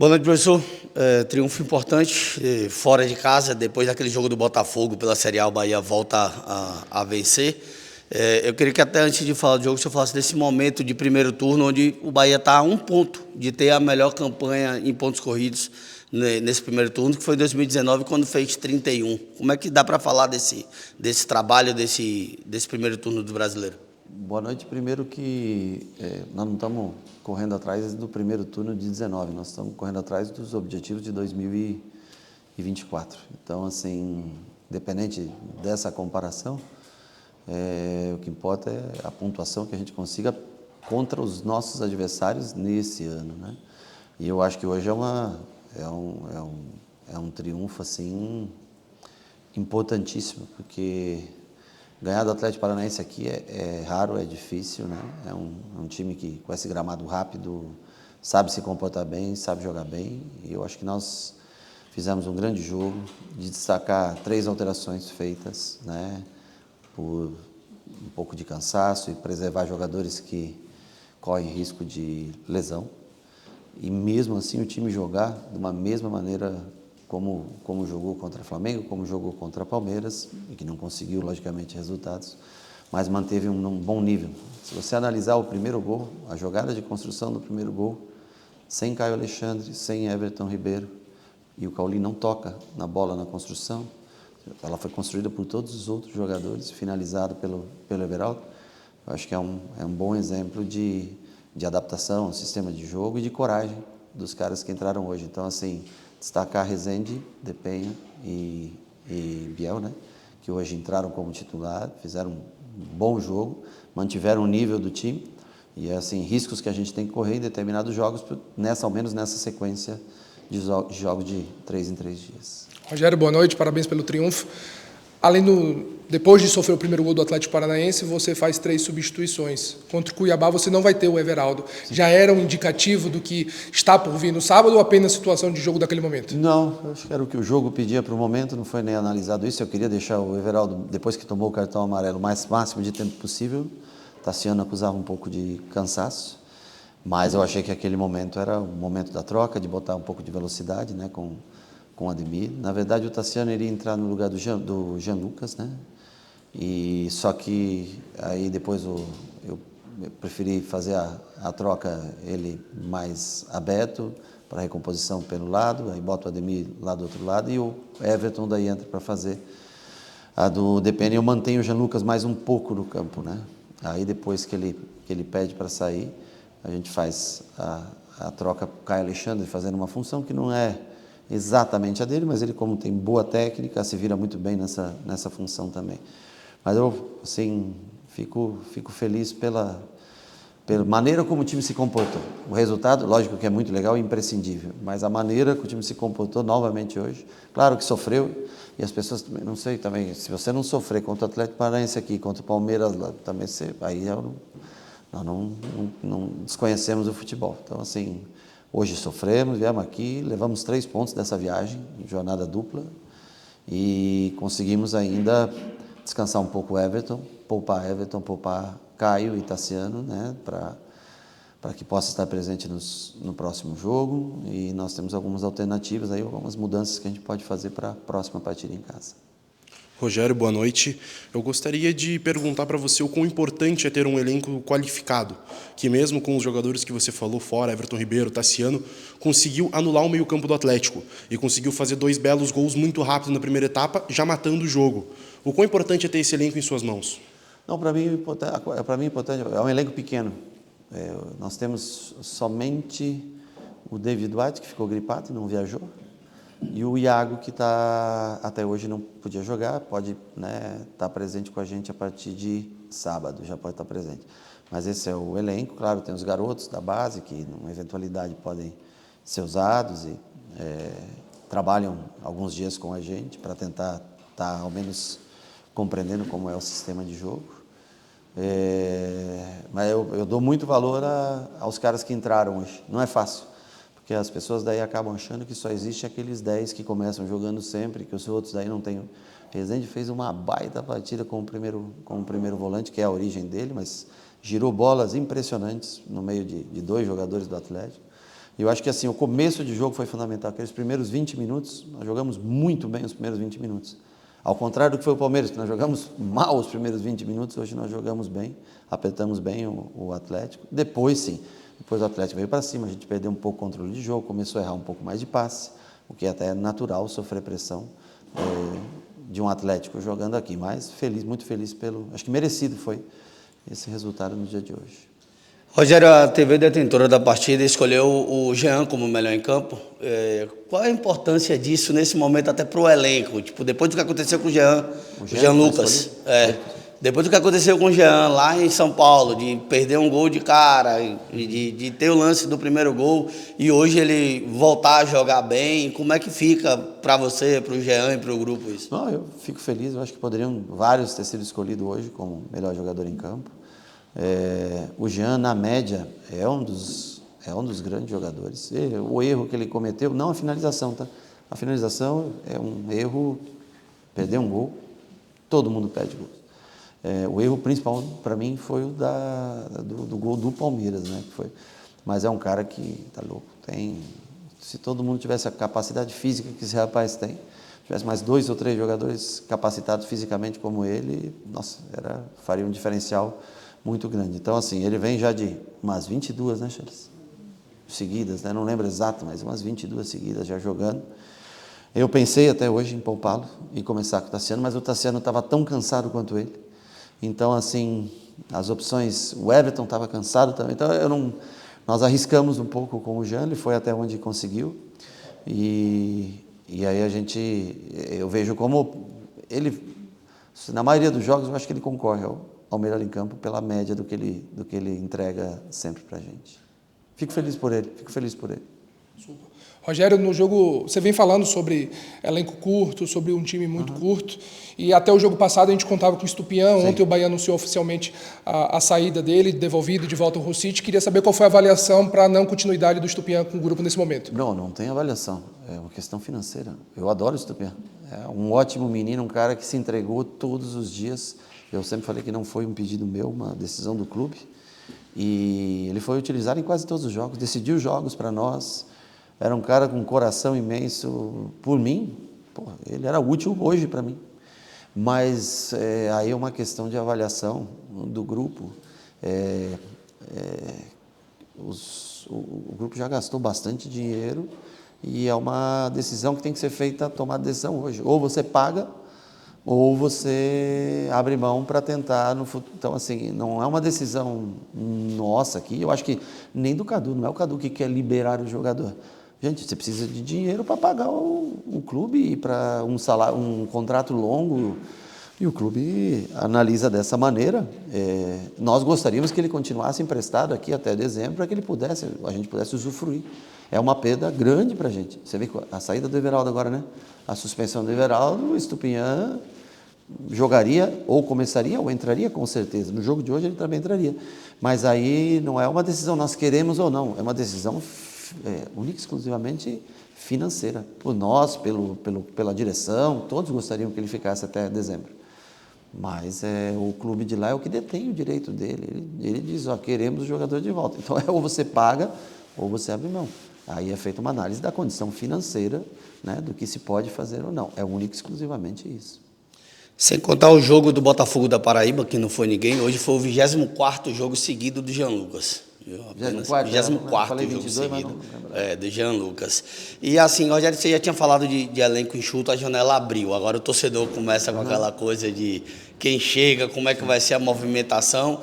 Boa noite, professor. Triunfo importante, fora de casa, depois daquele jogo do Botafogo pela Série A, o Bahia volta a vencer. Eu queria que até antes de falar do jogo, o senhor falasse desse momento de primeiro turno, onde o Bahia está a um ponto de ter a melhor campanha em pontos corridos nesse primeiro turno, que foi em 2019, quando fez 31. Como é que dá para falar desse trabalho, desse primeiro turno do Brasileiro? Boa noite. Primeiro que nós não estamos correndo atrás do primeiro turno de 19, nós estamos correndo atrás dos objetivos de 2024. Então, assim, independente dessa comparação, o que importa é a pontuação que a gente consiga contra os nossos adversários nesse ano, né? E eu acho que hoje é um triunfo, assim, importantíssimo, porque ganhar do Atlético Paranaense aqui é raro, é difícil, né? É um time que, com esse gramado rápido, sabe se comportar bem, sabe jogar bem. E eu acho que nós fizemos um grande jogo, de destacar 3 alterações feitas, né? Por um pouco de cansaço e preservar jogadores que correm risco de lesão. E mesmo assim o time jogar de uma mesma maneira como jogou contra o Flamengo, como jogou contra o Palmeiras, e que não conseguiu, logicamente, resultados, mas manteve um bom nível. Se você analisar o primeiro gol, a jogada de construção do primeiro gol, sem Caio Alexandre, sem Everton Ribeiro, e o Cauli não toca na bola na construção, ela foi construída por todos os outros jogadores, finalizado pelo Everaldo. Eu acho que é um bom exemplo de adaptação ao sistema de jogo e de coragem dos caras que entraram hoje. Então, assim, destacar Rezende, Depenha e Biel, né, que hoje entraram como titular, fizeram um bom jogo, mantiveram o nível do time e, assim, riscos que a gente tem que correr em determinados jogos, ao menos nessa sequência de jogos de 3 em 3 dias. Rogério, boa noite, parabéns pelo triunfo. Depois de sofrer o primeiro gol do Atlético Paranaense, você faz 3 substituições. Contra o Cuiabá você não vai ter o Everaldo. Sim. Já era um indicativo do que está por vir no sábado ou apenas situação de jogo daquele momento? Não, acho que era o que o jogo pedia para o momento, não foi nem analisado isso. Eu queria deixar o Everaldo, depois que tomou o cartão amarelo, o máximo de tempo possível. Tassiano acusava um pouco de cansaço, mas eu achei que aquele momento era o momento da troca, de botar um pouco de velocidade, né, com o Ademir. Na verdade, o Tassiano iria entrar no lugar do Jean Lucas, né? E só que aí depois eu preferi fazer a troca, ele mais aberto para a recomposição pelo lado, aí boto o Ademir lá do outro lado e o Everton daí entra para fazer a do DPN. Eu mantenho o Jean Lucas mais um pouco no campo, né? Aí depois que ele pede para sair, a gente faz a troca com o Caio Alexandre, fazendo uma função que não é exatamente a dele, mas ele, como tem boa técnica, se vira muito bem nessa função também. Mas eu, assim, fico feliz pela maneira como o time se comportou. O resultado, lógico que é muito legal e imprescindível, mas a maneira que o time se comportou novamente hoje, claro que sofreu, e as pessoas, não sei também, se você não sofrer contra o Atlético Paranaense aqui, contra o Palmeiras lá, também aí nós não desconhecemos o futebol. Então, assim, hoje sofremos, viemos aqui, levamos 3 pontos dessa viagem, em jornada dupla, e conseguimos ainda descansar um pouco o Everton, poupar Caio e Tassiano, né, para que possa estar presente no próximo jogo. E nós temos algumas alternativas, aí, algumas mudanças que a gente pode fazer para a próxima partida em casa. Rogério, boa noite. Eu gostaria de perguntar para você o quão importante é ter um elenco qualificado, que mesmo com os jogadores que você falou fora, Everton Ribeiro, Tassiano, conseguiu anular o meio-campo do Atlético e conseguiu fazer 2 belos gols muito rápido na primeira etapa, já matando o jogo. O quão importante é ter esse elenco em suas mãos? Não, para mim, importante, é um elenco pequeno. Nós temos somente o David Duarte, que ficou gripado e não viajou, e o Iago, que até hoje não podia jogar, pode, né, estar presente com a gente a partir de sábado, já pode estar presente. Mas esse é o elenco, claro, tem os garotos da base, que numa eventualidade podem ser usados e trabalham alguns dias com a gente para tentar estar ao menos compreendendo como é o sistema de jogo. Mas eu dou muito valor aos caras que entraram hoje. Não é fácil, porque as pessoas daí acabam achando que só existe aqueles 10 que começam jogando sempre, que os outros daí não tem. Rezende fez uma baita partida com o primeiro volante, que é a origem dele, mas girou bolas impressionantes no meio de 2 jogadores do Atlético. E eu acho que assim, o começo de jogo foi fundamental. Aqueles primeiros 20 minutos, nós jogamos muito bem os primeiros 20 minutos. Ao contrário do que foi o Palmeiras, que nós jogamos mal os primeiros 20 minutos, hoje nós jogamos bem, apertamos bem o Atlético. Depois sim, depois o Atlético veio para cima, a gente perdeu um pouco o controle de jogo, começou a errar um pouco mais de passe, o que até é natural sofrer pressão de um Atlético jogando aqui. Mas feliz, muito feliz acho que merecido foi esse resultado no dia de hoje. Rogério, a TV detentora da partida escolheu o Jean como melhor em campo. Qual a importância disso nesse momento até para o elenco? Tipo, depois do que aconteceu com o Jean Lucas. Depois do que aconteceu com o Jean lá em São Paulo, de perder um gol de cara, de ter o lance do primeiro gol, e hoje ele voltar a jogar bem, como é que fica para você, para o Jean e para o grupo isso? Não, eu fico feliz, eu acho que poderiam vários ter sido escolhidos hoje como melhor jogador em campo. O Jean, na média, é um dos grandes jogadores. O erro que ele cometeu, não a finalização, tá? A finalização é um erro, perder um gol, todo mundo perde gol. O erro principal para mim foi o do gol do Palmeiras, né? Mas é um cara que tá louco. Se todo mundo tivesse a capacidade física que esse rapaz tem, tivesse mais 2 ou 3 jogadores capacitados fisicamente como ele, nossa, faria um diferencial muito grande. Então, assim, ele vem já de umas 22, né, Charles? Seguidas, né? Não lembro exato, mas umas 22 seguidas já jogando. Eu pensei até hoje em poupá-lo e começar com o Tassiano, mas o Tassiano estava tão cansado quanto ele. Então, assim, as opções, o Everton estava cansado também. Então, nós arriscamos um pouco com o Jean, ele foi até onde conseguiu. E aí eu vejo como ele, na maioria dos jogos, eu acho que ele concorre ao melhor em campo pela média do que ele entrega sempre para a gente. Fico feliz por ele. Super. Rogério, no jogo, você vem falando sobre elenco curto, sobre um time muito curto, e até o jogo passado a gente contava com o Estupiñán. Ontem o Bahia anunciou oficialmente a saída dele, devolvido de volta ao Rosic. Queria saber qual foi a avaliação para a não continuidade do Estupiñán com o grupo nesse momento. Não tem avaliação, é uma questão financeira. Eu adoro o Estupiñán, é um ótimo menino, um cara que se entregou todos os dias. Eu sempre falei que não foi um pedido meu, uma decisão do clube, e ele foi utilizado em quase todos os jogos, decidiu jogos para nós. Era um cara com um coração imenso por mim. Ele era útil hoje para mim. Mas aí é uma questão de avaliação do grupo. O grupo já gastou bastante dinheiro e é uma decisão que tem que ser feita, tomada decisão hoje. Ou você paga, ou você abre mão para tentar no futuro. Então, assim, não é uma decisão nossa aqui. Eu acho que nem do Cadu, não é o Cadu que quer liberar o jogador. Gente, você precisa de dinheiro para pagar o clube e para um contrato longo, e o clube analisa dessa maneira. Nós gostaríamos que ele continuasse emprestado aqui até dezembro, para que a gente pudesse usufruir. É uma perda grande para a gente. Você vê a saída do Everaldo agora, né? A suspensão do Everaldo, o Estupiñán jogaria, ou começaria, ou entraria com certeza. No jogo de hoje ele também entraria. Mas aí não é uma decisão nós queremos ou não, é uma decisão única e exclusivamente financeira. Por nós, pela direção, todos gostariam que ele ficasse até dezembro. Mas o clube de lá é o que detém o direito dele. Ele diz, queremos o jogador de volta. Então, ou você paga, ou você abre mão. Aí é feita uma análise da condição financeira, né, do que se pode fazer ou não. É único e exclusivamente isso. Sem contar o jogo do Botafogo da Paraíba, que não foi ninguém, hoje foi o 24º jogo seguido do Jean Lucas. 24º jogo seguido do Jean Lucas. E assim, Rogério, você já tinha falado de elenco enxuto, a janela abriu. Agora o torcedor começa com aquela coisa de quem chega, como é que vai ser a movimentação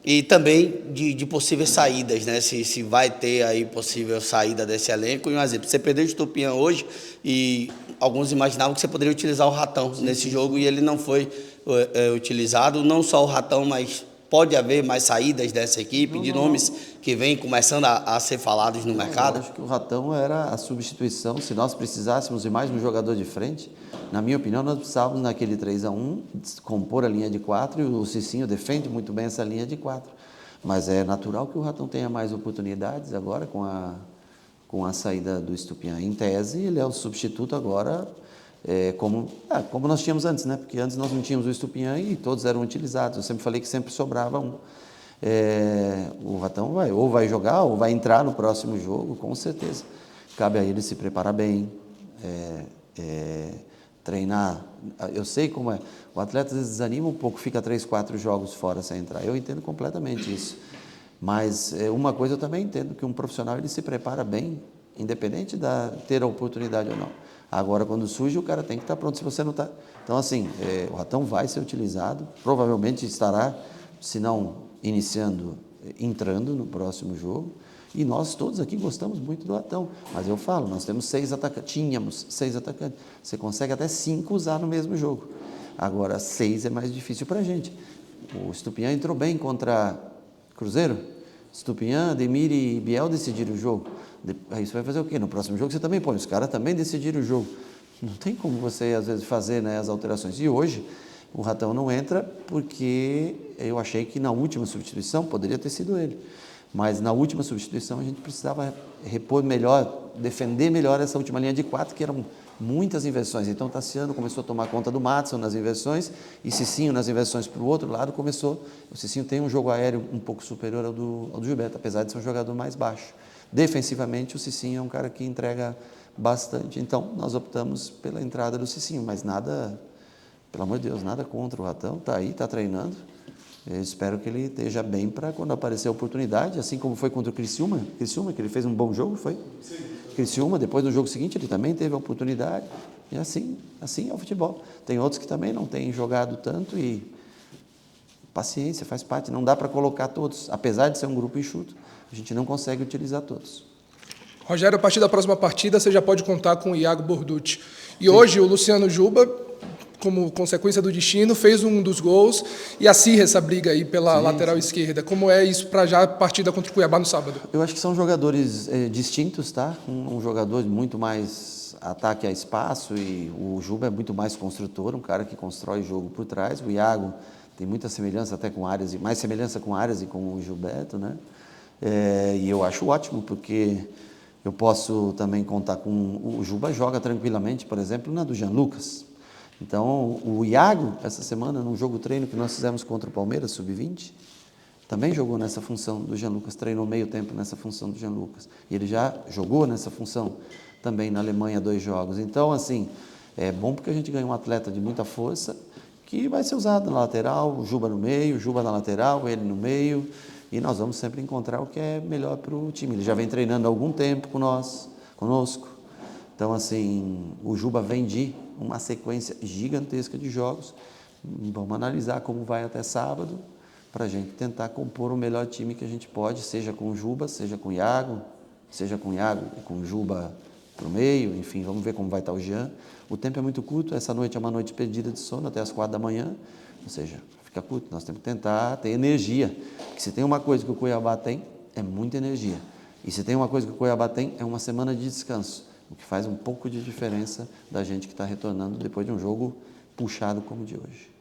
e também de possíveis saídas, né? Se vai ter aí possível saída desse elenco. E um exemplo, você perdeu o Estupiñán hoje e alguns imaginavam que você poderia utilizar o Ratão nesse jogo e ele não foi utilizado. Não só o Ratão, mas pode haver mais saídas dessa equipe, nomes que vêm começando a ser falados no mercado? Eu acho que o Ratão era a substituição. Se nós precisássemos de mais um jogador de frente, na minha opinião, nós precisávamos naquele 3-1 compor a linha de 4, e o Cicinho defende muito bem essa linha de 4. Mas é natural que o Ratão tenha mais oportunidades agora com a saída do Estupiñán. Em tese, ele é o substituto agora, como nós tínhamos antes, né? Porque antes nós não tínhamos o Estupiñán e todos eram utilizados. Eu sempre falei que sempre sobrava um. o Ratão vai jogar ou vai entrar no próximo jogo, com certeza. Cabe a ele se preparar bem, treinar. Eu sei como é. O atleta às vezes desanima um pouco, fica 3, 4 jogos fora sem entrar. Eu entendo completamente isso. Mas uma coisa eu também entendo, que um profissional ele se prepara bem, independente de ter a oportunidade ou não. Agora, quando surge, o cara tem que estar pronto. Se você não está... Então, assim, o Ratão vai ser utilizado, provavelmente estará, se não iniciando, entrando no próximo jogo. E nós todos aqui gostamos muito do Ratão. Mas eu falo, nós temos 6 atacantes, tínhamos 6 atacantes. Você consegue até 5 usar no mesmo jogo. Agora, 6 é mais difícil para a gente. O Estupiñán entrou bem contra Cruzeiro. Estupiñán, Ademir e Biel decidiram o jogo. Aí você vai fazer o quê? No próximo jogo você também põe. Os caras também decidiram o jogo. Não tem como você, às vezes, fazer, né, as alterações. E hoje, o Ratão não entra porque eu achei que na última substituição poderia ter sido ele. Mas na última substituição a gente precisava repor melhor, defender melhor essa última linha de 4, que eram muitas inversões. Então o Tassiano começou a tomar conta do Maddson nas inversões e Cicinho nas inversões para o outro lado começou. O Cicinho tem um jogo aéreo um pouco superior ao do Gilberto, apesar de ser um jogador mais baixo. Defensivamente o Cicinho é um cara que entrega bastante. Então nós optamos pela entrada do Cicinho, mas nada, pelo amor de Deus, nada contra o Ratão. Está aí, está treinando. Eu espero que ele esteja bem para quando aparecer a oportunidade, assim como foi contra o Criciúma, que ele fez um bom jogo, foi? Sim. Criciúma, depois no jogo seguinte ele também teve a oportunidade, e assim é o futebol. Tem outros que também não têm jogado tanto e paciência, faz parte, não dá para colocar todos, apesar de ser um grupo enxuto, a gente não consegue utilizar todos. Rogério, a partir da próxima partida você já pode contar com o Iago Borducci. E hoje o Luciano Juba, como consequência do destino, fez um dos gols e acirra essa briga aí pela lateral esquerda. Como é isso para já a partida contra o Cuiabá no sábado? Eu acho que são jogadores distintos, tá? Um jogador muito mais ataque a espaço e o Juba é muito mais construtor, um cara que constrói jogo por trás. O Iago tem muita semelhança até com Arias, mais semelhança com Arias e com o Gilberto, né? E eu acho ótimo, porque eu posso também contar com... O Juba joga tranquilamente, por exemplo, na do Jean Lucas. Então, o Iago, essa semana, num jogo treino que nós fizemos contra o Palmeiras, sub-20, também jogou nessa função do Jean Lucas, treinou meio tempo nessa função do Jean Lucas. E ele já jogou nessa função também na Alemanha 2 jogos. Então, assim, é bom porque a gente ganha um atleta de muita força que vai ser usado na lateral, o Juba no meio, o Juba na lateral, ele no meio, e nós vamos sempre encontrar o que é melhor para o time. Ele já vem treinando há algum tempo conosco. Então, assim, o Juba vem de uma sequência gigantesca de jogos. Vamos analisar como vai até sábado, para a gente tentar compor o melhor time que a gente pode, seja com o Juba, seja com o Iago e com o Juba para o meio, enfim, vamos ver como vai estar o Jean. O tempo é muito curto, essa noite é uma noite perdida de sono, até as 4 da manhã, ou seja, fica curto, nós temos que tentar ter energia, porque se tem uma coisa que o Cuiabá tem, é muita energia, e se tem uma coisa que o Cuiabá tem, é uma semana de descanso, o que faz um pouco de diferença da gente que está retornando depois de um jogo puxado como o de hoje.